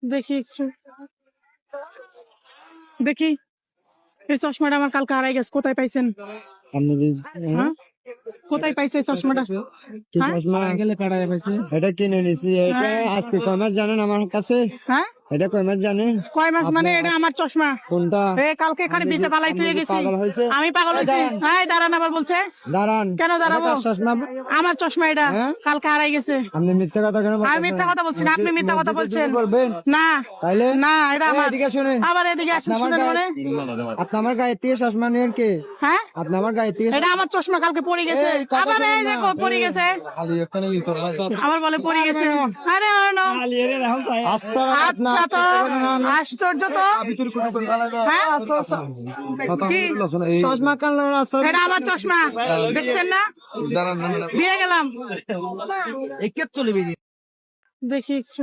দেখি একটু দেখি এই চশমাটা আমার কালকে হারাই গেছে, কোথায় পাইছেন? হ্যাঁ কোথায় পাইছে এই চশমাটা? কি হ্যাঁ? চশমা গেলে কাটায় পাইছে? এটা কিনে নিছি। এটা আজকে কয় মাস জানেন আমার কাছে? হ্যাঁ এটা কয় মাস জানেন? কয় মাস মানে? এটা আমার চশমা। কোনটা? কালকে এখানে আপনি বিছে কি- পালাই আপনি তুই কি গেছি। পাগল হয়েছে? আমি পাগল হয়েছি। দাঁড়ান। হ্যাঁ দাঁড়ান, আবার বলছে দাঁড়ান। কেন দাঁড়াবো? এটা কার চশমা? আমার চশমা এটা হ্যাঁ? কালকে হারাই গেছে। আপনি মিথ্যা কথা কেন আমি বলতেছেন? মিথ্যা কথা বলছি না, আপনি মিথ্যা কথা মসজিদে বলছেন। চুরি করবেন? না তাইলে না, এটা এই, আমার। এদিকে শুনেন। আবার এদিকে আসেন, আপনি আমার শুনেন মানে? আপনি আমার গায়ে থেকে চশমা নেন কে? হ্যাঁ আপনি আমার গায়ে থেকে এটা আমার চশমা, কালকে পড়ে গেছে। এই, কথা আবার শুনুন এই না। দেখো পড়ে গেছে, খালি এখানে কি করবা? আবার বলে পড়ে গেছে। আরে না, আচ্ছা আচ্ছা তো আশ্চর্য তো। হ্যাঁ কি? চশমা কাল এটা আমার চশমা, দেখছেন না? দিয়ে গেলাম। দেখি একটু